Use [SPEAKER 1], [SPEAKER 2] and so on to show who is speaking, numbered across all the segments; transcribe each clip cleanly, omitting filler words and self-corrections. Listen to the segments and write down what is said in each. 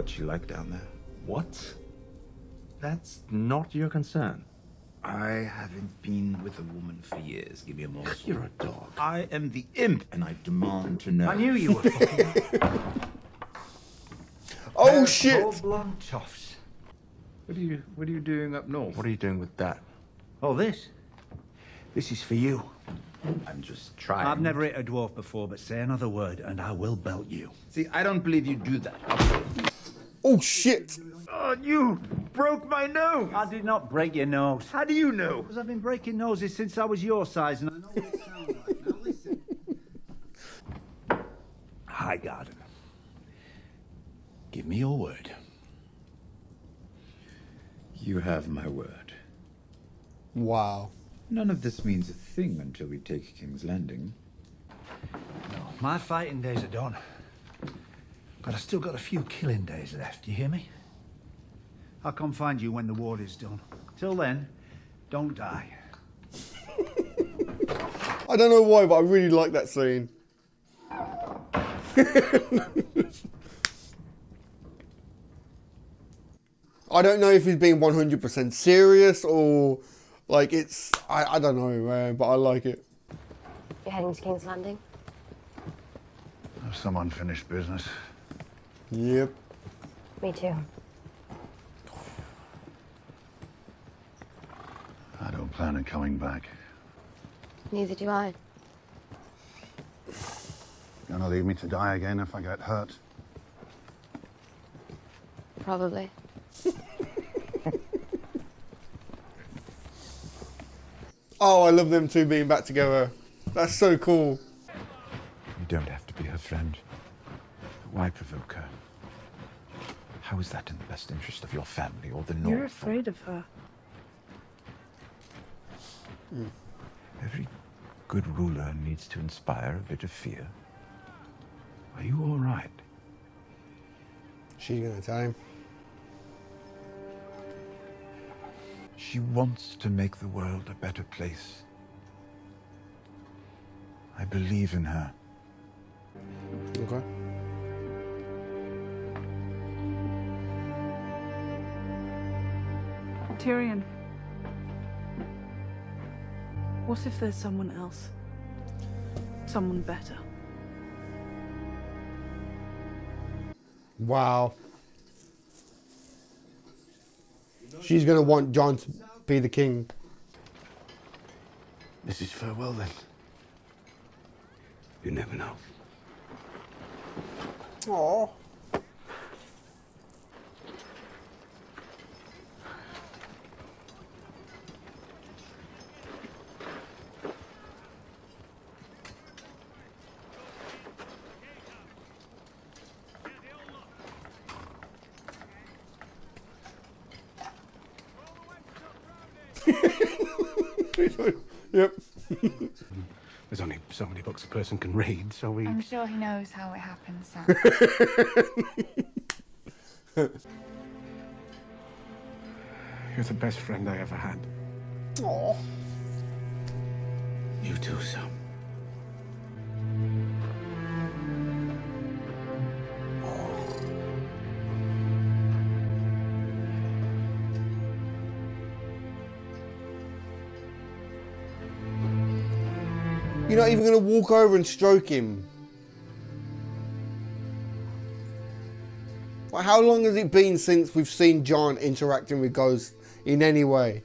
[SPEAKER 1] what's she like down there?
[SPEAKER 2] What? That's not your concern.
[SPEAKER 1] I haven't been with a woman for years. Give me a moment.
[SPEAKER 2] You're a dog.
[SPEAKER 1] I am the imp, and I demand to know.
[SPEAKER 2] I knew you were fucking...
[SPEAKER 3] Oh shit!
[SPEAKER 2] Full-blown toffs.
[SPEAKER 1] What are you doing up north?
[SPEAKER 2] What are you doing with that?
[SPEAKER 4] Oh, this is for you.
[SPEAKER 1] I'm just trying.
[SPEAKER 4] I've never hit a dwarf before, but say another word and I will belt you.
[SPEAKER 1] See, I don't believe you do that.
[SPEAKER 3] Oh shit!
[SPEAKER 1] Oh, you broke my nose!
[SPEAKER 4] I did not break your nose.
[SPEAKER 1] How do you know?
[SPEAKER 4] Because I've been breaking noses since I was your size, and I know what it sounds like. Now listen. Hi, Garden. Give me your word.
[SPEAKER 1] You have my word.
[SPEAKER 3] Wow.
[SPEAKER 1] None of this means a thing until we take King's Landing.
[SPEAKER 4] No, my fighting days are done. But I still got a few killing days left, you hear me? I'll come find you when the war is done. Till then, don't die.
[SPEAKER 3] I don't know why, but I really like that scene. I don't know if he's being 100% serious or like it's... I don't know, man, but I like it.
[SPEAKER 5] You're heading to King's Landing?
[SPEAKER 4] Some unfinished business.
[SPEAKER 3] Yep.
[SPEAKER 5] Me too.
[SPEAKER 4] I don't plan on coming back.
[SPEAKER 5] Neither do I.
[SPEAKER 4] Gonna leave me to die again if I get hurt?
[SPEAKER 5] Probably.
[SPEAKER 3] Oh, I love them two being back together. That's so cool.
[SPEAKER 1] You don't have to be her friend. Why provoke her? How is that in the best interest of your family or the North?
[SPEAKER 6] You're afraid of her.
[SPEAKER 1] Every good ruler needs to inspire a bit of fear. Are you all right?
[SPEAKER 3] She's gonna tell him.
[SPEAKER 1] She wants to make the world a better place. I believe in her.
[SPEAKER 3] Okay.
[SPEAKER 6] Tyrion. What if there's someone else? Someone better?
[SPEAKER 3] Wow. She's gonna want Jon to be the king.
[SPEAKER 4] This is farewell then. You never know.
[SPEAKER 3] Aww. Yep.
[SPEAKER 7] There's only so many books a person can read, so we...
[SPEAKER 8] I'm sure he knows how it happens, Sam.
[SPEAKER 7] You're the best friend I ever had.
[SPEAKER 3] Aww.
[SPEAKER 4] You too, Sam.
[SPEAKER 3] You're not even gonna walk over and stroke him. Like, how long has it been since we've seen Jon interacting with ghosts in any way?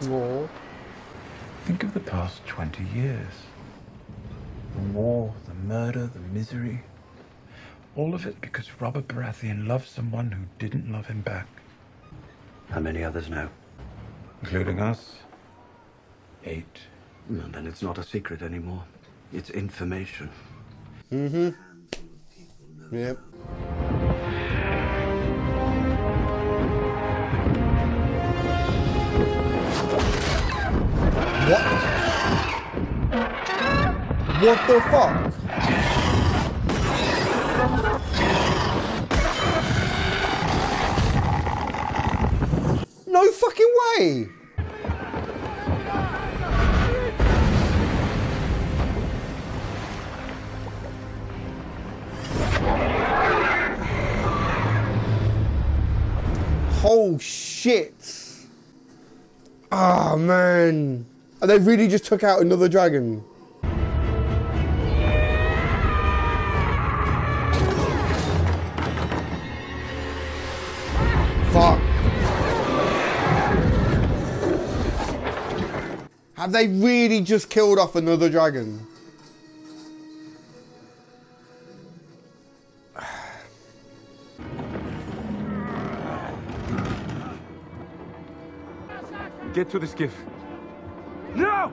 [SPEAKER 3] Aww.
[SPEAKER 1] Think of the past 20 years. The war, the murder, the misery. All of it because Robert Baratheon loved someone who didn't love him back.
[SPEAKER 4] How many others now?
[SPEAKER 1] Including us? 8.
[SPEAKER 4] Well, then it's not a secret anymore. It's information.
[SPEAKER 3] Mm-hmm. Yep. What the fuck? No fucking way! Oh shit! Ah, man. And they really just took out another dragon. Fuck. Have they really just killed off another dragon?
[SPEAKER 1] Get to the skiff. No!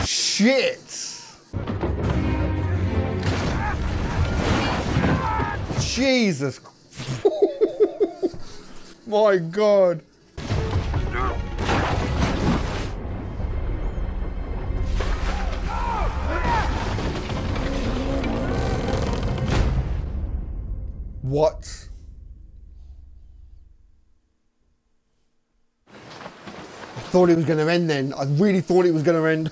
[SPEAKER 3] Shit! Jesus. My God. What? I thought it was going to end then. I really thought it was going to end.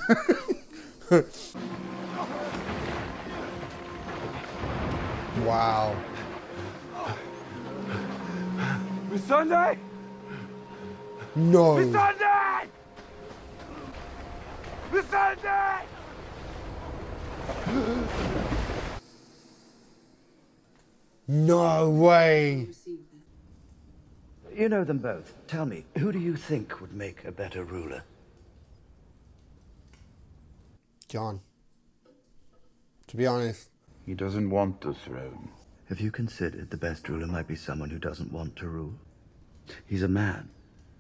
[SPEAKER 3] Wow.
[SPEAKER 1] Miss Sunday!
[SPEAKER 3] No.
[SPEAKER 1] Miss Sunday! Miss Sunday!
[SPEAKER 3] No way.
[SPEAKER 4] You know them both. Tell me, who do you think would make a better ruler?
[SPEAKER 3] John. To be honest.
[SPEAKER 1] He doesn't want the throne.
[SPEAKER 4] Have you considered the best ruler might be someone who doesn't want to rule? He's a man,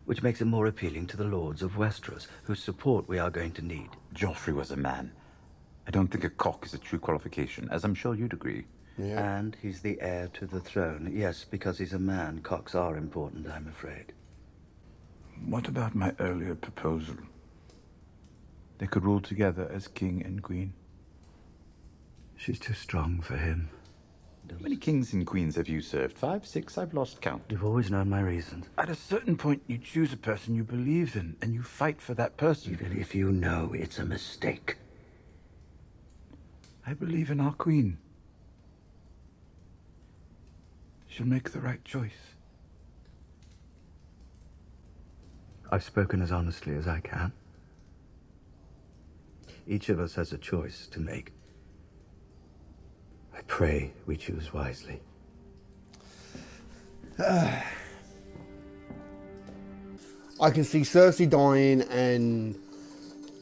[SPEAKER 4] which makes him more appealing to the lords of Westeros, whose support we are going to need.
[SPEAKER 1] Joffrey was a man. I don't think a cock is a true qualification, as I'm sure you'd agree.
[SPEAKER 3] Yeah.
[SPEAKER 4] And he's the heir to the throne. Yes, because he's a man, cocks are important, I'm afraid.
[SPEAKER 1] What about my earlier proposal? They could rule together as king and queen.
[SPEAKER 4] She's too strong for him.
[SPEAKER 1] How many kings and queens have you served? 5, 6? I've lost count.
[SPEAKER 4] You've always known my reasons.
[SPEAKER 1] At a certain point, you choose a person you believe in, and you fight for that person.
[SPEAKER 4] Even if you know it's a mistake.
[SPEAKER 1] I believe in our queen. She'll make the right choice.
[SPEAKER 4] I've spoken as honestly as I can. Each of us has a choice to make. I pray we choose wisely.
[SPEAKER 3] I can see Cersei dying and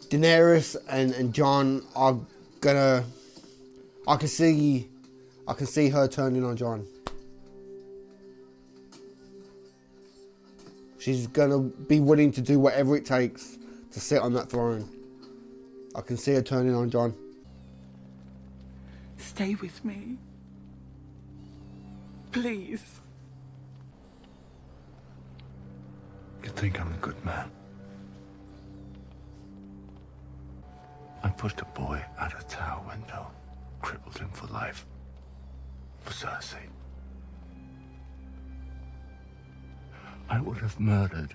[SPEAKER 3] Daenerys and Jon are gonna... I can see her turning on Jon. She's gonna be willing to do whatever it takes to sit on that throne. I can see her turning on Jon.
[SPEAKER 1] Stay with me. Please.
[SPEAKER 2] You think I'm a good man? I pushed a boy out a tower window, crippled him for life. For Cersei. I would have murdered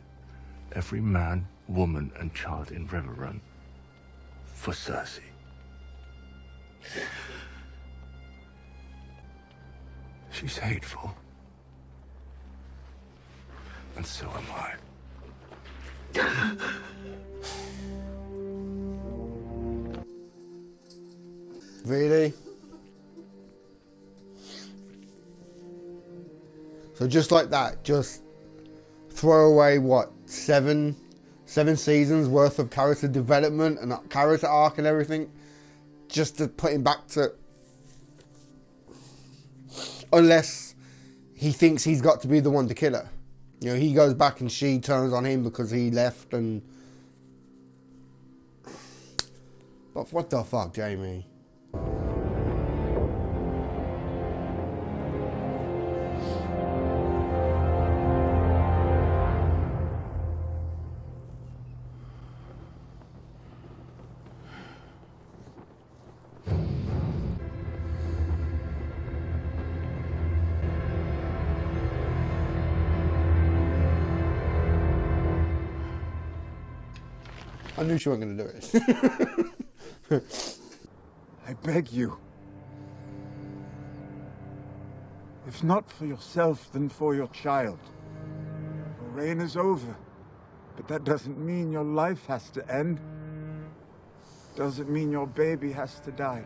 [SPEAKER 2] every man, woman, and child in Riverrun for Cersei. She's hateful. And so am I.
[SPEAKER 3] Really? So just like that, just throw away what, seven seasons worth of character development and character arc and everything, just to put him back to, unless he thinks he's got to be the one to kill her. You know, he goes back and she turns on him because he left and... But what the fuck, Jamie? I knew she wasn't going to do it.
[SPEAKER 1] I beg you. If not for yourself, then for your child. Your reign is over, but that doesn't mean your life has to end. Doesn't mean your baby has to die.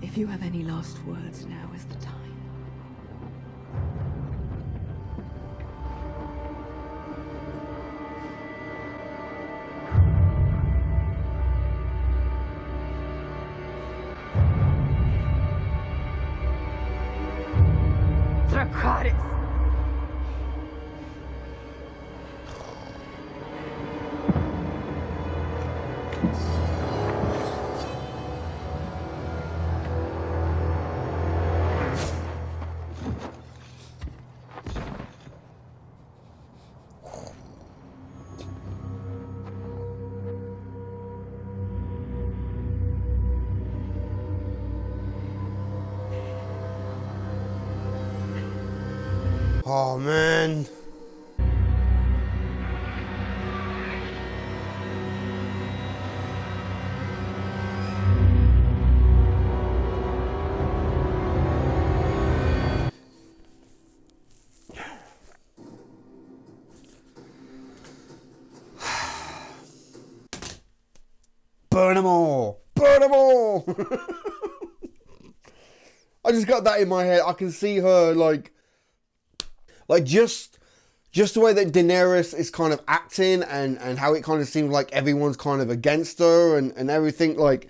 [SPEAKER 6] If you have any last words, now is the time.
[SPEAKER 5] Dracarys!
[SPEAKER 3] Oh, man. Burn them all! Burn them all! I just got that in my head. I can see her like just the way that Daenerys is kind of acting and how it kind of seems like everyone's kind of against her and everything. Like,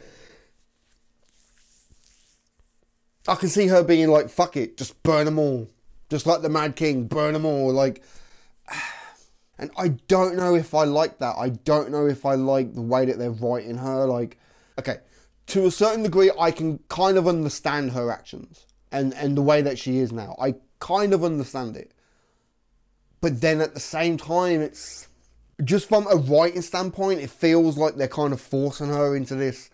[SPEAKER 3] I can see her being like, fuck it, just burn them all. Just like the Mad King, burn them all. Like, and I don't know if I like that. I don't know if I like the way that they're writing her. Like, okay, to a certain degree, I can kind of understand her actions and the way that she is now. I kind of understand it. But then at the same time, it's just from a writing standpoint, it feels like they're kind of forcing her into this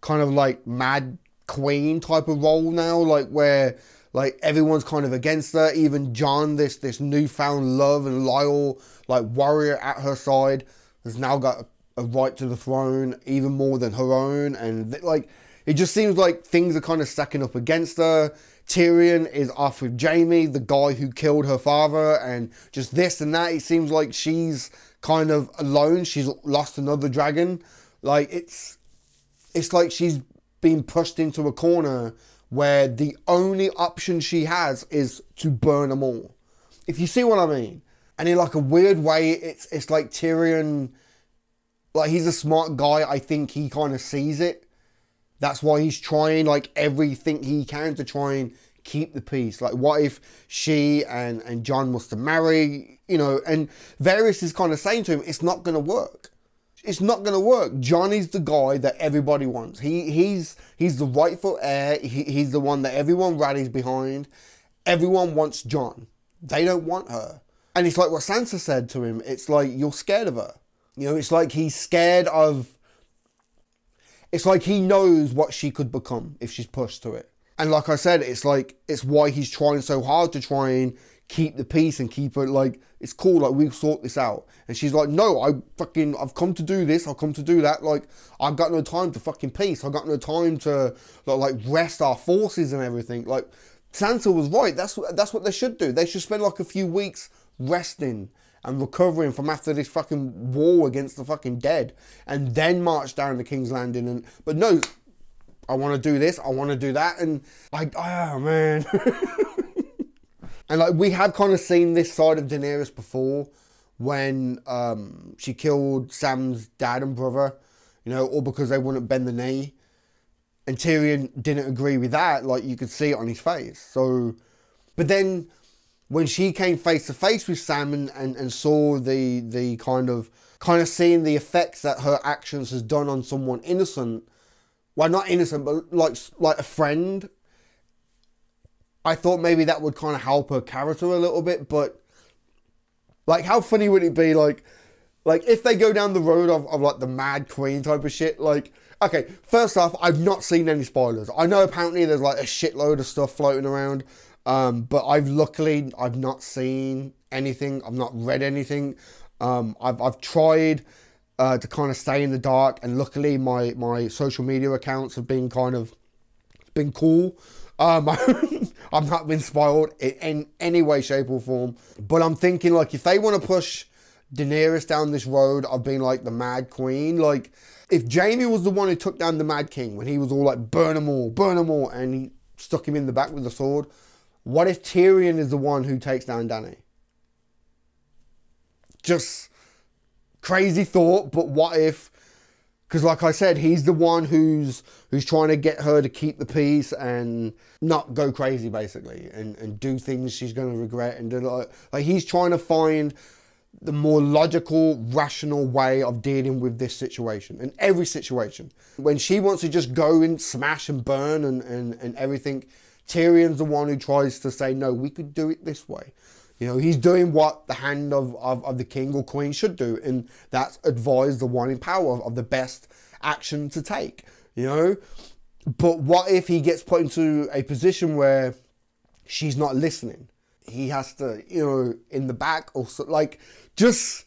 [SPEAKER 3] kind of like mad queen type of role now, like where like everyone's kind of against her. Even Jon, this newfound love and loyal like warrior at her side, has now got a right to the throne, even more than her own. And like, it just seems like things are kind of stacking up against her. Tyrion is off with Jaime, the guy who killed her father, and just this and that. It seems like she's kind of alone. She's lost another dragon. Like, it's like she's been pushed into a corner where the only option she has is to burn them all. If you see what I mean. And in like a weird way, it's like Tyrion, like he's a smart guy. I think he kind of sees it. That's why he's trying like everything he can to try and keep the peace. Like, what if she and Jon was to marry, you know, and Varys is kind of saying to him, it's not going to work. It's not going to work. Jon is the guy that everybody wants. He's the rightful heir. He's the one that everyone rallies behind. Everyone wants Jon. They don't want her. And it's like what Sansa said to him. It's like, you're scared of her. You know, it's like he's scared of... It's like he knows what she could become if she's pushed to it. And like I said, it's like, it's why he's trying so hard to try and keep the peace and keep it like, it's cool, like we'll sort this out. And she's like, no, I've come to do this, I've come to do that. Like, I've got no time to fucking peace. I've got no time to like rest our forces and everything. Like, Sansa was right. That's what they should do. They should spend like a few weeks resting and recovering from after this fucking war against the fucking dead, and then march down to King's Landing. But no, I want to do this, I want to do that, and like, oh man. And like, we have kind of seen this side of Daenerys before, when she killed Sam's dad and brother, you know, all because they wouldn't bend the knee, and Tyrion didn't agree with that. Like, you could see it on his face. So, but then when she came face to face with Sam and saw the kind of seeing the effects that her actions has done on someone innocent, well, not innocent, but like a friend, I thought maybe that would kind of help her character a little bit. But like, how funny would it be, like, Like, if they go down the road of like the Mad Queen type of shit, like, okay, first off, I've not seen any spoilers. I know apparently there's like a shitload of stuff floating around, but I've not seen anything. I've not read anything. I've tried to kind of stay in the dark, and luckily my social media accounts have been cool. I've not been spoiled in any way, shape or form. But I'm thinking, like, if they want to push Daenerys down this road of being like the Mad Queen, like, if Jaime was the one who took down the Mad King when he was all like, burn them all, and he stuck him in the back with the sword, what if Tyrion is the one who takes down Dany? Just crazy thought, but what if, because like I said, he's the one who's trying to get her to keep the peace and not go crazy, basically, and do things she's going to regret, and do like he's trying to find the more logical, rational way of dealing with this situation, and every situation. When she wants to just go and smash and burn and everything, Tyrion's the one who tries to say, no, we could do it this way. You know, he's doing what the hand of the king or queen should do, and that's advise the one in power of the best action to take, you know? But what if he gets put into a position where she's not listening? He has to, you know, in the back or so, like, just,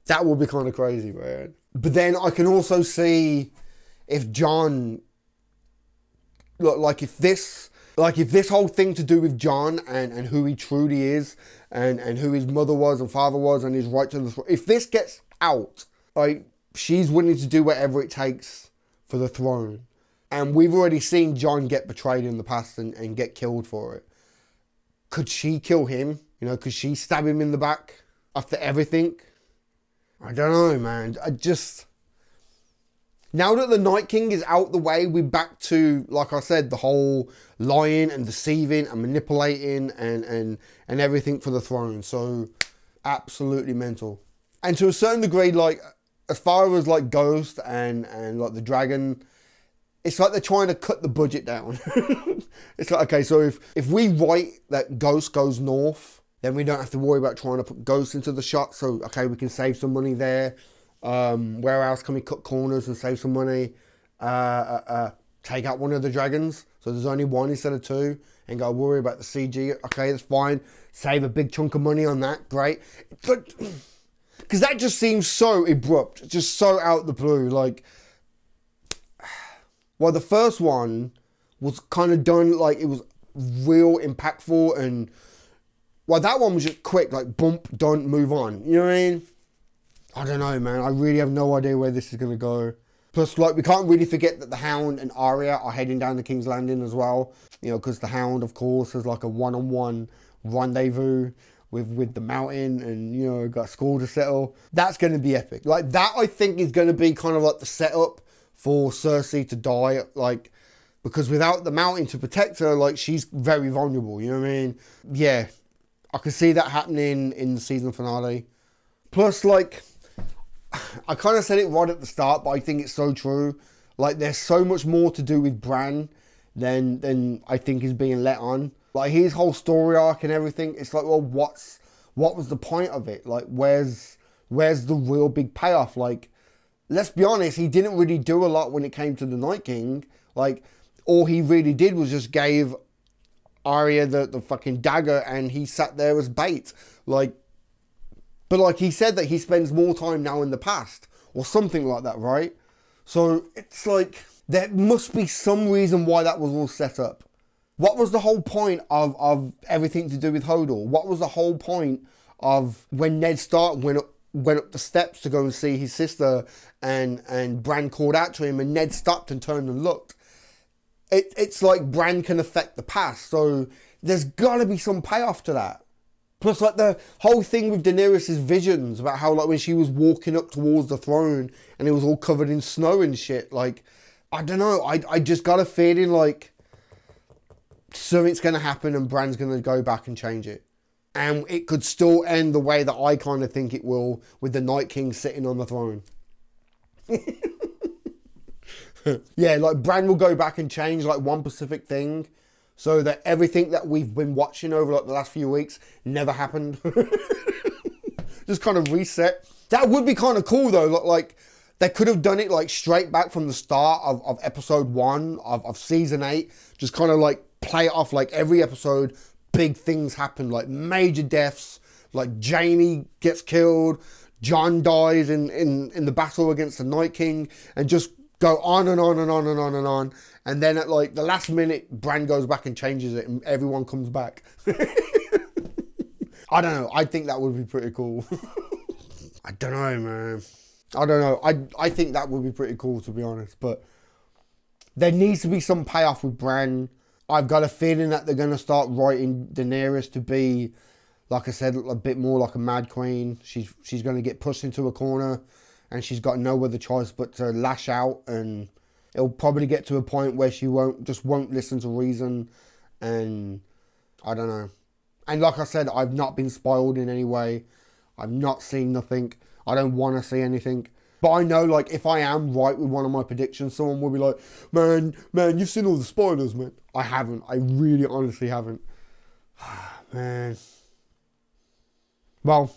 [SPEAKER 3] that would be kind of crazy, man. But then I can also see if Jon, if this whole thing to do with Jon and who he truly is and who his mother was and father was and his right to the throne, if this gets out, like, she's willing to do whatever it takes for the throne. And we've already seen Jon get betrayed in the past and get killed for it. Could she kill him? You know, could she stab him in the back after everything? I don't know, man. Now that the Night King is out the way, we're back to, like I said, the whole lying and deceiving and manipulating and everything for the throne. So, absolutely mental. And to a certain degree, like, as far as, like, Ghost and like, the dragon, it's like they're trying to cut the budget down. It's like, okay, so if we write that Ghost goes north, then we don't have to worry about trying to put Ghost into the shot. So, okay, we can save some money there. Where else can we cut corners and save some money? Take out one of the dragons, so there's only one instead of two, and go worry about the CG. Okay, that's fine. Save a big chunk of money on that. Great. Because that just seems so abrupt, just so out the blue. Like, well, the first one was kind of done, like, it was real impactful, and, well, that one was just quick, like, bump, done, move on. You know what I mean? I don't know, man. I really have no idea where this is going to go. Plus, like, we can't really forget that the Hound and Arya are heading down to King's Landing as well. You know, because the Hound, of course, has like a one-on-one rendezvous with the Mountain and, you know, got a score to settle. That's going to be epic. Like, that, I think, is going to be kind of like the setup for Cersei to die. Like, because without the Mountain to protect her, like, she's very vulnerable. You know what I mean? Yeah, I can see that happening in the season finale. Plus, like, I kind of said it right at the start, but I think it's so true. Like, there's so much more to do with Bran than I think is being let on. Like, his whole story arc and everything, it's like, well, what was the point of it? Like, where's the real big payoff? Like, let's be honest, he didn't really do a lot when it came to the Night King. Like, all he really did was just gave Arya the fucking dagger, and he sat there as bait. Like, but like he said that he spends more time now in the past or something like that, right? So it's like, there must be some reason why that was all set up. What was the whole point of everything to do with Hodor? What was the whole point of when Ned Stark went up the steps to go and see his sister and Bran called out to him and Ned stopped and turned and looked? It's like Bran can affect the past, so there's got to be some payoff to that. Plus, like, the whole thing with Daenerys' visions about how, like, when she was walking up towards the throne and it was all covered in snow and shit, like, I don't know, I just got a feeling like something's going to happen and Bran's going to go back and change it. And it could still end the way that I kind of think it will, with the Night King sitting on the throne. Yeah, like, Bran will go back and change, like, one specific thing, so that everything that we've been watching over, like, the last few weeks never happened. just kind of reset. That would be kind of cool though. Like they could have done it like straight back from the start of episode 1 of season 8. Just kind of like play it off like every episode. Big things happen, like major deaths. Like Jamie gets killed, John dies in the battle against the Night King, and just go on and on and on and on and on. And then at like the last minute, Bran goes back and changes it and everyone comes back. I don't know. I think that would be pretty cool. I don't know, man. I don't know. I think that would be pretty cool, to be honest. But there needs to be some payoff with Bran. I've got a feeling that they're going to start writing Daenerys to be, like I said, a bit more like a mad queen. She's going to get pushed into a corner and she's got no other choice but to lash out, and it'll probably get to a point where she won't listen to reason, and I don't know. And like I said, I've not been spoiled in any way. I've not seen nothing. I don't want to see anything. But I know, like, if I am right with one of my predictions, someone will be like, man, you've seen all the spoilers, man. I haven't. I really honestly haven't. Man. Well,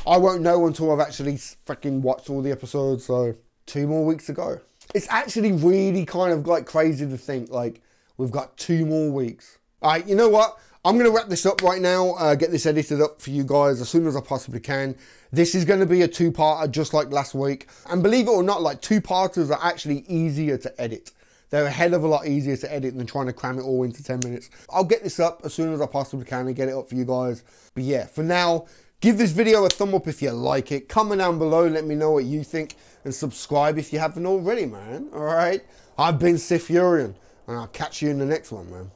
[SPEAKER 3] I won't know until I've actually freaking watched all the episodes, so 2 more weeks to go. It's actually really kind of like crazy to think, like, we've got 2 more weeks. All right, you know what? I'm going to wrap this up right now, get this edited up for you guys as soon as I possibly can. This is going to be a 2-parter just like last week. And believe it or not, like 2-parters are actually easier to edit. They're a hell of a lot easier to edit than trying to cram it all into 10 minutes. I'll get this up as soon as I possibly can and get it up for you guys. But yeah, for now, give this video a thumb up if you like it. Comment down below, let me know what you think. And subscribe if you haven't already, man. All right? I've been SiTHFuRiON, and I'll catch you in the next one, man.